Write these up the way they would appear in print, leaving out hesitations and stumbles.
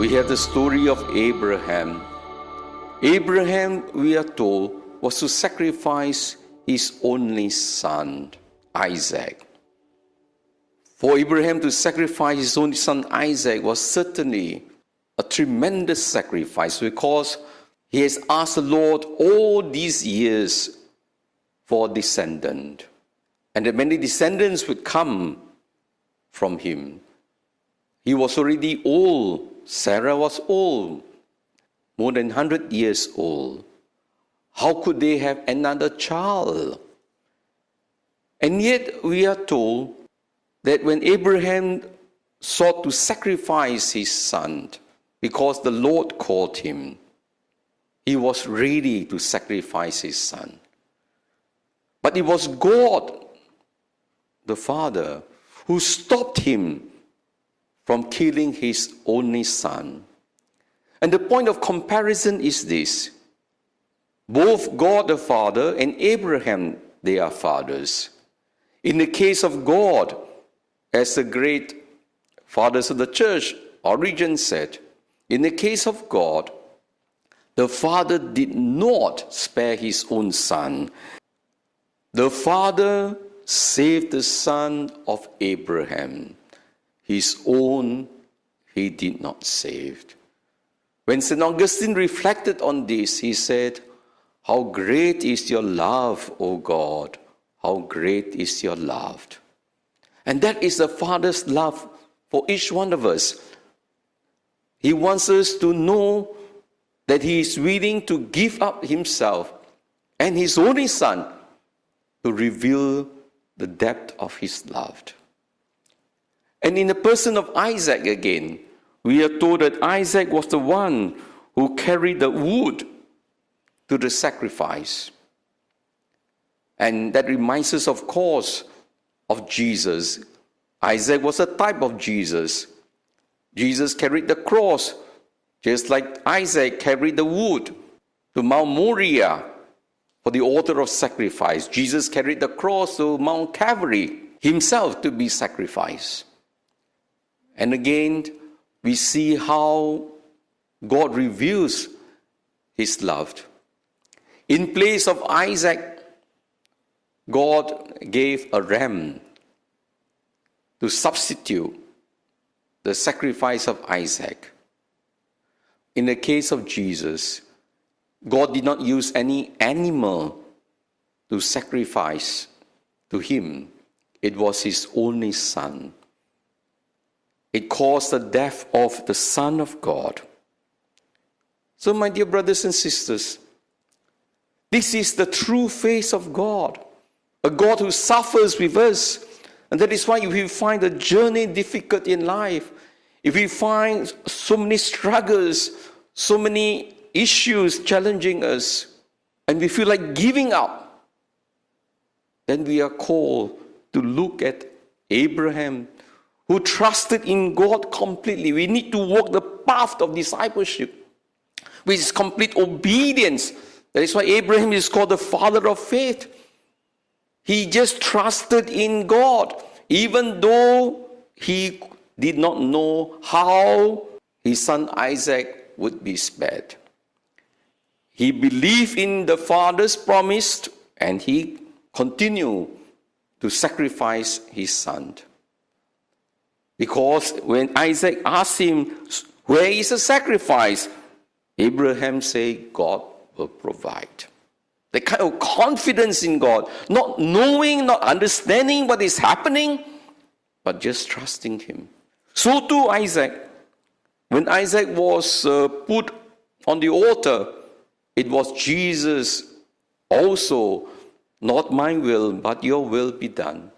we have the story of Abraham. Abraham, we are told, was to sacrifice his only son, Isaac. For Abraham to sacrifice his only son Isaac was certainly a tremendous sacrifice, because he has asked the Lord all these years for a descendant, and that many descendants would come from him. He was already old. Sarah was old, more than 100 years old. How could they have another child? And yet we are told that when Abraham sought to sacrifice his son, because the Lord called him, he was ready to sacrifice his son. But it was God, the Father, who stopped him from killing his only son. And the point of comparison is this: both God the Father and Abraham, they are fathers. In the case of God, as the great fathers of the church, Origen said, in the case of God, the Father did not spare his own son. The Father saved the son of Abraham. His own he did not save. When St. Augustine reflected on this, he said, "How great is your love, O God! How great is your love!" And that is the Father's love for each one of us. He wants us to know that he is willing to give up himself and his only son to reveal the depth of his love. And in the person of Isaac again, we are told that Isaac was the one who carried the wood to the sacrifice. And that reminds us, of course, of Jesus. Isaac was a type of Jesus. Jesus carried the cross, just like Isaac carried the wood to Mount Moriah for the altar of sacrifice. Jesus carried the cross to Mount Calvary himself to be sacrificed. And again, we see how God reveals his love. In place of Isaac, God gave a ram to substitute the sacrifice of Isaac. In the case of Jesus, God did not use any animal to sacrifice to him. It was his only son. It caused the death of the Son of God. So, my dear brothers and sisters, this is the true face of God, a God who suffers with us. And that is why if we find the journey difficult in life, if we find so many struggles, so many issues challenging us, and we feel like giving up, then we are called to look at Abraham, who trusted in God completely. We need to walk the path of discipleship, which is complete obedience. That is why Abraham is called the father of faith. He just trusted in God, even though he did not know how his son Isaac would be spared. He believed in the Father's promise, and he continued to sacrifice his son. Because when Isaac asked him, "Where is the sacrifice?" Abraham said, "God will provide." The kind of confidence in God, not knowing, not understanding what is happening, but just trusting him. So too Isaac. When Isaac was put on the altar, it was Jesus also, "Not my will, but your will be done."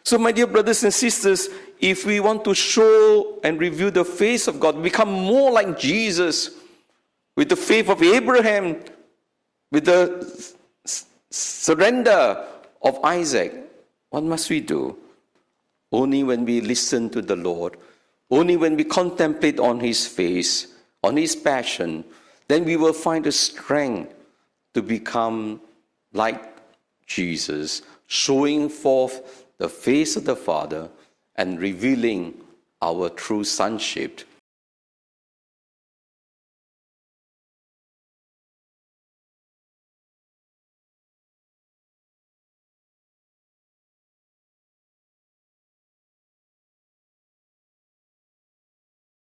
So, my dear brothers and sisters, if we want to show and reveal the face of God, become more like Jesus, with the faith of Abraham, with the surrender of Isaac, what must we do? Only when we listen to the Lord, only when we contemplate on his face, on his passion, then we will find the strength to become like Jesus, showing forth the face of the Father and revealing our true sonship